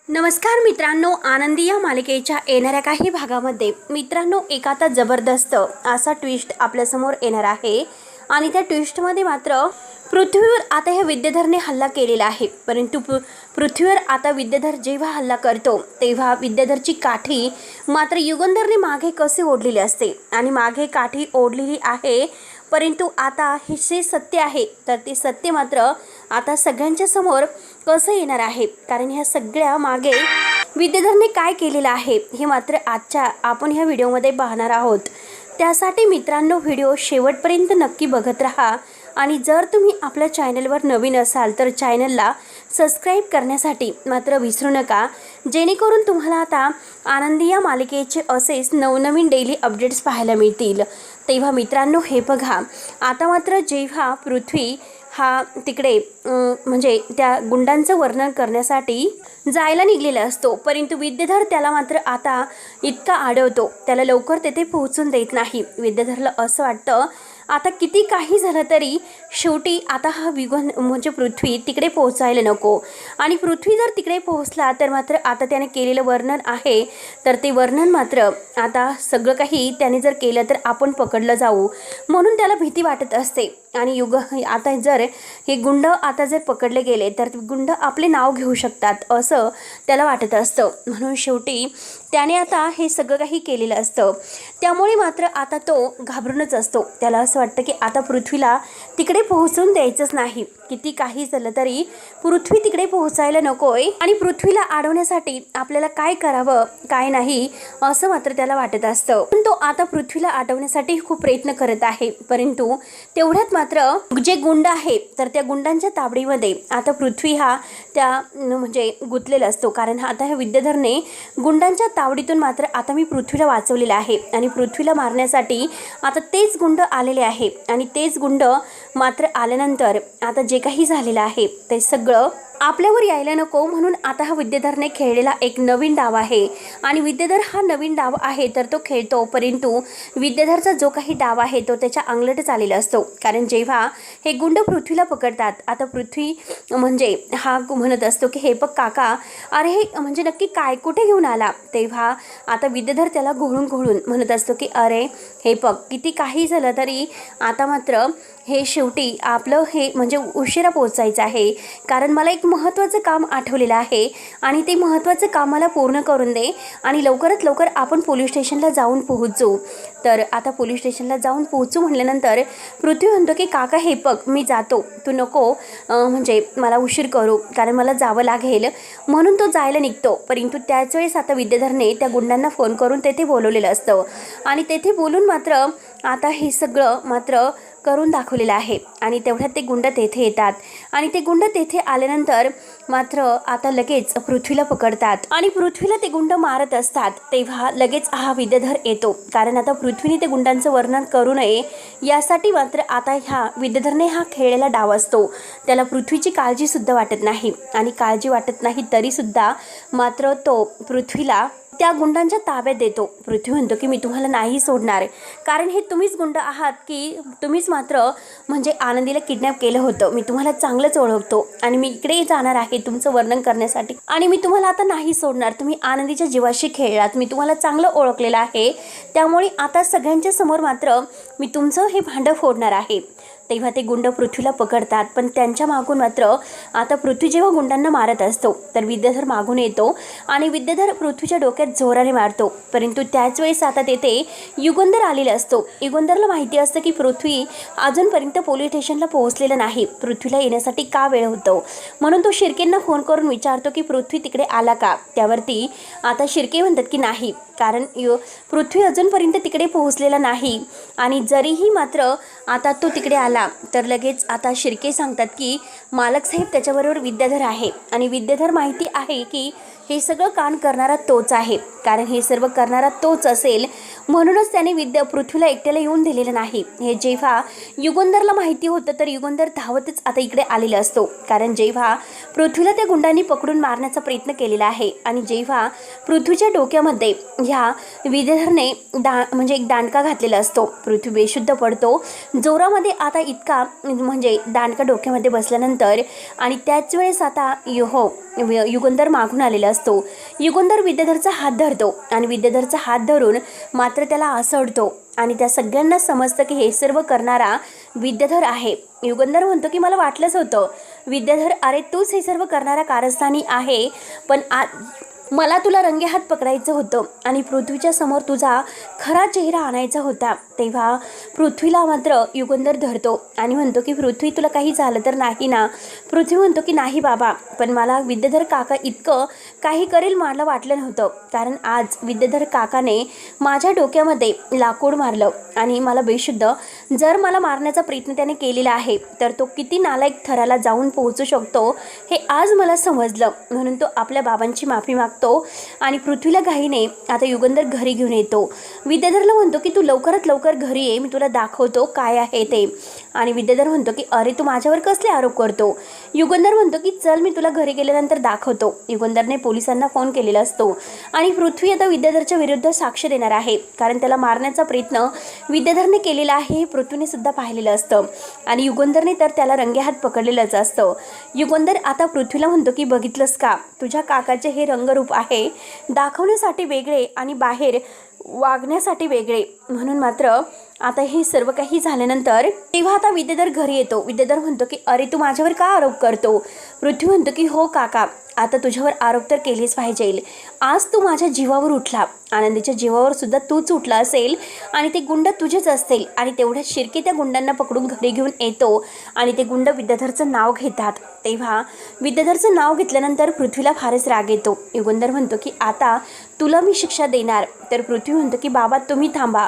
नमस्कार मित्रांनो, आनंदी या मालिकेच्या येणाऱ्या काही भागामध्ये मित्रांनो एक आता जबरदस्त असा ट्विस्ट आपल्यासमोर येणार आहे आणि त्या ट्विस्टमध्ये मात्र पृथ्वीवर आता ह्या विद्याधरने हल्ला केलेला आहे. परंतु पृथ्वीवर आता विद्याधर जेव्हा हल्ला करतो तेव्हा विद्याधरची काठी मात्र युगंधरने मागे कसे ओढलेली असते आणि मागे काठी ओढलेली आहे. परंतु आता हे जे सत्य आहे तर ते सत्य मात्र आता सगळ्यांच्या समोर कसं येणार आहे, कारण ह्या सगळ्या मागे विद्याधरने काय केलेलं आहे हे मात्र आजच्या आपण ह्या व्हिडिओमध्ये पाहणार आहोत. त्यासाठी मित्रांनो व्हिडिओ शेवटपर्यंत नक्की बघत राहा आणि जर तुम्ही आपल्या चॅनलवर नवीन असाल तर चॅनलला सबस्क्राईब करण्यासाठी मात्र विसरू नका, जेणेकरून तुम्हाला आता आनंदी या मालिकेचे असेच नवनवीन डेली अपडेट्स पाहायला मिळतील. तेव्हा मित्रांनो हे बघा, आता मात्र जेव्हा पृथ्वी हा तिकडे म्हणजे त्या गुंडांचं वर्णन करण्यासाठी जायला निघलेला असतो, परंतु विद्याधर त्याला मात्र आता इतका अडवतो, त्याला लवकर तेथे पोहोचून देत नाही. विद्याधरला असं वाटतं आता किती काही झालं तरी शेवटी आता हा म्हणजे पृथ्वी तिकडे पोहोचायला नको आणि पृथ्वी जर तिकडे पोहोचला तर मात्र आता त्याने केलेलं वर्णन आहे तर ते वर्णन मात्र आता सगळं काही त्याने जर केलं तर आपण पकडलं जाऊ, म्हणून त्याला भीती वाटत असते. आणि आता जर हे गुंड आता जर पकडले गेले तर गुंड आपले नाव घेऊ शकतात असं त्याला वाटत असतं, म्हणून शेवटी त्याने आता हे सगळं काही केलेलं असतं. त्यामुळे मात्र आता तो घाबरूनच असतो. त्याला असं वाटतं की आता पृथ्वीला तिकडे पोहोचून द्यायचंच नाही, किती काही झालं तरी पृथ्वी तिकडे पोहोचायला नकोय आणि पृथ्वीला अडवण्यासाठी आपल्याला काय करावं काय नाही असं मात्र त्याला वाटत असतं. पण तो आता पृथ्वीला अडवण्यासाठी खूप प्रयत्न करत आहे. परंतु तेवढ्यात मात्र जे गुंड आहे तर त्या गुंडांच्या ताबडीमध्ये आता पृथ्वी हा त्या म्हणजे गुंतलेला असतो, कारण आता ह्या विद्याधरने गुंडांच्या तावडीतून मात्र आता मी पृथ्वीला वाचवलेलं आहे आणि पृथ्वीला मारण्यासाठी आता तेच गुंड आलेले आहे आणि तेच गुंड मात्र आल्यानंतर आता जे काही झालेलं आहे ते सगळं आपल्यावर यायला नको, म्हणून आता हा विद्याधरने खेळलेला एक नवीन डाव आहे आणि विद्याधर हा नवीन डाव आहे तर तो खेळतो. परंतु विद्याधरचा जो काही डाव आहे तो त्याच्या अंगलटच आलेला असतो, कारण जेव्हा हे गुंड पृथ्वीला पकडतात आता पृथ्वी म्हणजे हा म्हणत असतो की हे बघ काका, अरे हे म्हणजे नक्की काय कुठे घेऊन आला. तेव्हा आता विद्याधर त्याला घोळून म्हणत असतो की अरे हे बघ किती काही झालं तरी आता मात्र हे शेवटी आपलं हे म्हणजे उशिरा पोचायचं आहे, कारण मला एक महत्त्वाचं काम आठवलेलं आहे आणि ते महत्त्वाचं काम मला पूर्ण करून दे आणि लवकरात लवकर आपण पोलीस स्टेशनला जाऊन पोहोचू. तर आता पोलीस स्टेशनला जाऊन पोहोचू म्हटल्यानंतर पृथ्वी म्हणतो की काका हे बघ मी जातो, तू नको म्हणजे मला उशीर करू, कारण मला जावं लागेल, म्हणून तो जायला निघतो. परंतु त्याच वेळेस आता विद्याधरने त्या गुंडांना फोन करून तेथे बोलवलेलं असतं आणि तेथे बोलून मात्र आता हे सगळं मात्र करून दाखवलेलं आहे आणि तेवढ्यात ते गुंड तेथे येतात आणि ते गुंड तेथे आल्यानंतर मात्र आता लगेच पृथ्वीला पकडतात आणि पृथ्वीला ते गुंड मारत असतात. तेव्हा लगेच हा विद्याधर येतो, कारण आता पृथ्वीने ते गुंडांचं वर्णन करू नये यासाठी मात्र आता ह्या विद्याधरने हा खेळलेला डाव असतो. त्याला पृथ्वीची काळजीसुद्धा वाटत नाही आणि काळजी वाटत नाही तरीसुद्धा मात्र तो पृथ्वीला त्या गुंडांच्या ताब्यात देतो. पृथ्वी म्हणतो की मी तुम्हाला नाही सोडणार, कारण हे तुम्हीच गुंड आहात की तुम्हीच मात्र म्हणजे आनंदीला किडनॅप केलं होतं, मी तुम्हाला चांगलंच ओळखतो आणि मी इकडे जाणार आहे तुमचं वर्णन करण्यासाठी आणि मी तुम्हाला आता नाही सोडणार. तुम्ही आनंदीच्या जीवाशी खेळलात, मी तुम्हाला चांगलं ओळखलेलं आहे, त्यामुळे आता सगळ्यांच्या समोर मात्र मी तुमचं हे भांडं फोडणार आहे. तेव्हा ते गुंड पृथ्वीला पकडतात, पण त्यांच्या मागून मात्र आता पृथ्वी जेव्हा गुंडांना मारत असतो तर विद्याधर मागून येतो आणि विद्याधर पृथ्वीच्या डोक्यात जोराने मारतो. परंतु त्याच वेळेस आता तेथे युगंधर आलेला असतो. युगंधरला माहिती असतं की पृथ्वी अजूनपर्यंत पोलीस स्टेशनला पोहोचलेलं नाही, पृथ्वीला येण्यासाठी का वेळ होतो, म्हणून तो शिर्केंना फोन करून विचारतो की पृथ्वी तिकडे आला का. त्यावरती आता शिर्के म्हणतात की नाही, कारण पृथ्वी अजूनपर्यंत तिकडे पोहोचलेला नाही आणि जरीही मात्र आता तो तिकडे आला तर लगेच आता शिर्के सांगतात की मालक साहेब त्याच्याबरोबर विद्याधर आहे आणि विद्याधर माहिती आहे की हे सगळं काम करणारा तोच आहे, कारण हे सर्व करणारा तोच असेल, म्हणूनच त्याने पृथ्वीला एकट्याला येऊन दिलेलं नाही. हे जेव्हा युगंधरला माहिती होतं तर युगंधर धावतच आता इकडे आलेला असतो, कारण जेव्हा पृथ्वीला त्या गुंडांनी पकडून मारण्याचा प्रयत्न केलेला आहे आणि जेव्हा पृथ्वीच्या डोक्यामध्ये ह्या विद्याधरने म्हणजे एक दांडका घातलेला असतो, पृथ्वी बेशुद्ध पडतो जोरामध्ये. आता इतका म्हणजे दांडका डोक्यामध्ये बसल्यानंतर झाल्यानंतर आणि त्याच वेळेस आता युगंधर मागून आलेला असतो. युगंधर विद्याधरचा हात धरतो आणि विद्याधरचा हात धरून मात्र त्याला असडतो आणि त्या सगळ्यांना समजतं की हे सर्व करणारा विद्याधर आहे. युगंधर म्हणतो की मला वाटलंच होतं विद्याधर, अरे तूच हे सर्व करणारा कारस्थानी आहे, पण मला तुला रंगेहात पकडायचं होतं आणि पृथ्वीच्या समोर तुझा खरा चेहरा आणायचा होता. तेव्हा पृथ्वीला मात्र युगंधर धरतो आणि म्हणतो की पृथ्वी तुला काही झालं तर नाही ना. पृथ्वी म्हणतो की नाही बाबा, पण मला विद्याधर काका इतकं काही करेल मला वाटलं नव्हतं, कारण आज विद्याधर काकाने माझ्या डोक्यामध्ये लाकूड मारलं आणि मला बेशुद्ध जर मला मारण्याचा प्रयत्न त्याने केलेला आहे तर तो किती नालायक थराला जाऊन पोहोचू शकतो हे आज मला समजलं. म्हणून तो आपल्या बाबांची माफी मागतो आणि पृथ्वीला घाईने आता युगंधर घरी घेऊन येतो. विद्याधरला म्हणतो की तू लवकरात लवकर घरी ये, मी तुला दाखवतो काय आहे ते. आणि विद्याधर म्हणतो की अरे तू माझ्यावर कसले आरोप करतो. युगंधर म्हणतो की चल मी तुला घरी गेल्यानंतर दाखवतो. युगंधरने पोलिसांना फोन केलेला असतो आणि पृथ्वी आता विद्याधरच्या विरुद्ध साक्ष देणार आहे, कारण त्याला मारण्याचा प्रयत्न विद्याधरने केलेला आहे हे पृथ्वीने सुद्धा पाहिलेलं असतं आणि युगंधरने तर त्याला रंगेहात पकडलेलंच असतं. युगंधर आता पृथ्वीला म्हणतो की बघितलंस का, तुझ्या काकाचे हे रंगरूप आहे, दाखवण्यासाठी वेगळे आणि बाहेर वागण्यासाठी वेगळे. म्हणून मात्र आता हे सर्व काही झाल्यानंतर तेव्हा आता विद्याधर घरी येतो. विद्याधर म्हणतो की अरे तू माझ्यावर का आरोप करतो. पृथ्वी म्हणतो की हो काका, आता तुझ्यावर आरोप तर केलेच पाहिजे. आज तू माझ्या जीवावर उठला, आनंदीच्या जीवावर सुद्धा तूच उठला असेल आणि ते गुंड तुझेच असतील. आणि तेवढ्या शिर्के त्या गुंडांना पकडून घरी घेऊन येतो आणि ते गुंड विद्याधरचं नाव घेतात. तेव्हा विद्याधरचं नाव घेतल्यानंतर पृथ्वीला फारच राग येतो. युगंधर म्हणतो की आता तुला मी शिक्षा देणार. तर पृथ्वी म्हणतो की बाबा तुम्ही थांबा,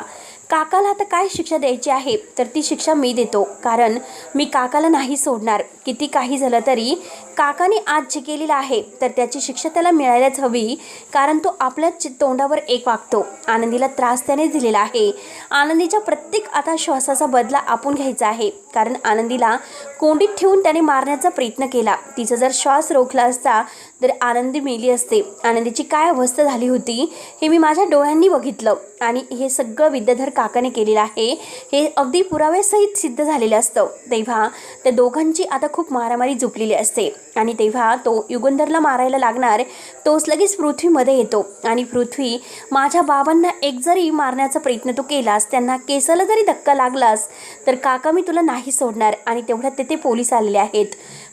काकाला आता काय शिक्षा द्यायची आहे तर ती शिक्षा मी देतो, कारण मी काकाला नाही सोडणार. किती काही झालं तरी काकाने आज जे केलेलं आहे तर त्याची शिक्षा त्याला मिळायलाच हवी, कारण तो आपल्याच तोंडावर एक वागतो. आनंदीला त्रास त्याने दिलेला आहे. आनंदीच्या प्रत्येक आता श्वासाचा बदला आपण घ्यायचा आहे, कारण आनंदीला कोंडीत ठेवून त्याने मारण्याचा प्रयत्न केला. तिचा जर श्वास रोखला असता तर आनंदी मेली असते. आनंदीची काय अवस्था झाली होती हे मी माझ्या डोळ्यांनी बघितलं आणि हे सगळं विद्याधर काकाने केलेलं आहे हे अगदी पुराव्यासहित सिद्ध झालेलं असतं. तेव्हा त्या दोघांची आता खूप मारामारी झुपलेली असते आणि तेव्हा तो युगंधरला मारायला लागणार तोच लगेच पृथ्वीमध्ये येतो आणि पृथ्वी माझ्या बाबांना एक जरी मारण्याचा प्रयत्न तू केलास, त्यांना केसाला जरी धक्का लागलास तर काका मी तुला नाही सोडणार. आणि तेवढ्यात तेथे पोलीस आलेले आहेत.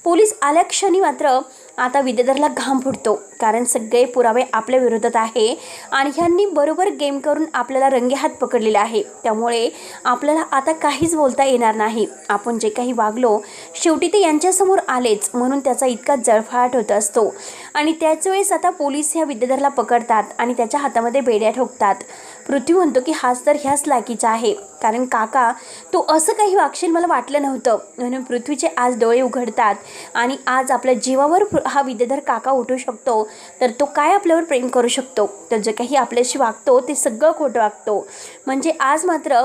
पोलीस आल्या क्षणी मात्र आता विद्याधरला घाम फुटतो, कारण सगळे पुरावे आपल्या विरोधात आहे आणि ह्यांनी बरोबर गेम करून आपल्याला रंगेहात पकडलेला आहे. त्यामुळे आपल्याला आता काहीच बोलता येणार नाही. आपण जे काही वागलो शेवटी ते यांच्यासमोर आलेच, म्हणून त्याचा इतका जळफळाट होत असतो. आणि त्याच वेळेस आता पोलीस ह्या विद्याधरला पकडतात आणि त्याच्या हातामध्ये बेड्या ठोकतात. पृथ्वी म्हणतो की हाच तर ह्याच लायकीचा आहे, कारण काका तू असं काही वागशील मला वाटलं नव्हतं. म्हणून पृथ्वीचे आज डोळे उघडतात आणि आज आपल्या जीवावर हा विद्याधर काका उठू शकतो तर तो काय आपल्यावर प्रेम करू शकतो. तर जे काही आपल्याशी वागतो ते सगळं खोटं वागतो. म्हणजे आज मात्र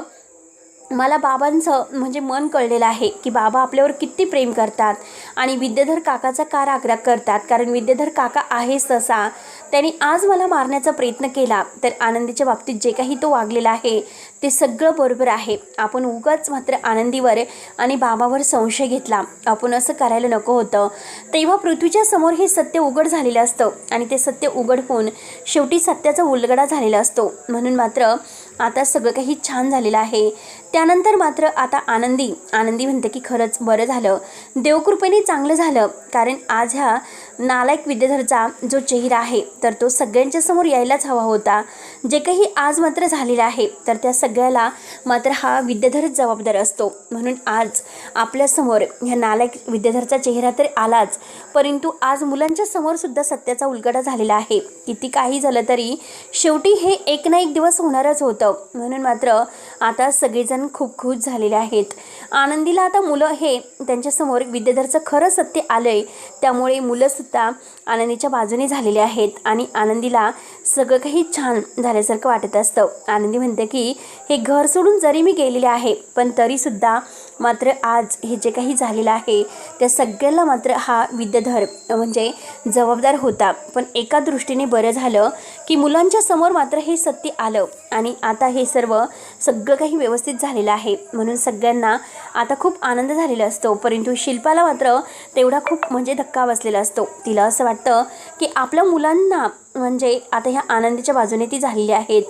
मला बाबांचं म्हणजे मन कळलेलं आहे की बाबा आपल्यावर किती प्रेम करतात आणि विद्याधर काकाचा का रागराग करतात, कारण विद्याधर काका आहेच तसा. त्याने आज मला मारण्याचा प्रयत्न केला तर आनंदीच्या बाबतीत जे काही तो वागलेला आहे ते सगळं बरोबर आहे. आपण उगाच मात्र आनंदीवर आणि बाबावर संशय घेतला, आपण असं करायला नको होतं. तेव्हा पृथ्वीच्या समोर हे सत्य उघड झालेलं असतं आणि ते सत्य उघड होऊन शेवटी सत्याचा उलगडा झालेला असतो. म्हणून मात्र आता सगळं काही छान झालेलं आहे. त्यानंतर मात्र आता आनंदी म्हणते की खरंच बरं झालं, देवकृपेने चांगलं झालं, कारण आज ह्या नालायक विद्याधरचा जो चेहरा आहे तर तो सगळ्यांच्या समोर यायलाच हवा होता. जे काही आज मात्र झालेलं आहे तर त्या सगळ्याला मात्र हा विद्याधरच जबाबदार असतो. म्हणून आज आपल्यासमोर ह्या नालायक विद्याधरचा चेहरा तर आलाच, परंतु आज मुलांच्या समोर सुद्धा सत्याचा उलगडा झालेला आहे. किती काही झालं तरी शेवटी हे एक ना एक दिवस होणारच होतं. म्हणून मात्र आता सगळेजण खूप खुश झालेले आहेत. आनंदीला आता मुलं हे त्यांच्यासमोर विद्याधरचं खरं सत्य आलंय, त्यामुळे मुलंसुद्धा आनंदीच्या बाजूने झालेले आहेत आणि आनंदीला सगळं काही छान झाल्यासारखं वाटत असतं. आनंदी म्हणते की हे घर सोडून जरी मी गेलेले आहे पण तरीसुद्धा मात्र आज हे जे काही झालेलं आहे त्या सगळ्याला मात्र हा विद्याधर म्हणजे जबाबदार होता. पण एका दृष्टीने बरं झालं की मुलांच्या समोर मात्र हे सत्य आलं आणि आता हे सगळं काही व्यवस्थित झालेलं आहे. म्हणून सगळ्यांना आता खूप आनंद झालेला असतो. परंतु शिल्पाला मात्र तेवढा खूप म्हणजे धक्का बसलेला असतो. तिला असं वाटतं की आपल्या मुलांना म्हणजे आता ह्या आनंदीच्या बाजूने ती झालेली आहेत,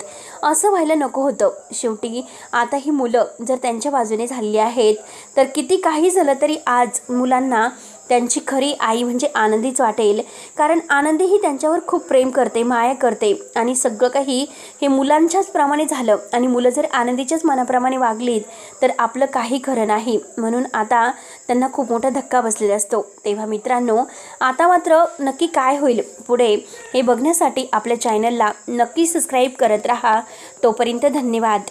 असं व्हायला नको होतं. शेवटी आता ही मुलं जर त्यांच्या बाजूने झालेली आहेत तर किती काही झालं तरी आज मुलांना त्यांची खरी आई म्हणजे आनंदीच वाटेल. कारण आनंदी ही त्यांच्यावर खूप प्रेम करते, माया करते आणि सगळं काही हे मुलांच्याच प्रमाणे झालं आणि मुलं जर आनंदीच्याच मनाप्रमाणे वागलीत तर आपलं काही खरं नाही. म्हणून आता त्यांना खूप मोठा धक्का बसलेला असतो. तेव्हा मित्रांनो, आता मात्र नक्की काय होईल पुढे हे बघण्यासाठी आपल्या चॅनलला नक्की सबस्क्राईब करत राहा. तोपर्यंत धन्यवाद.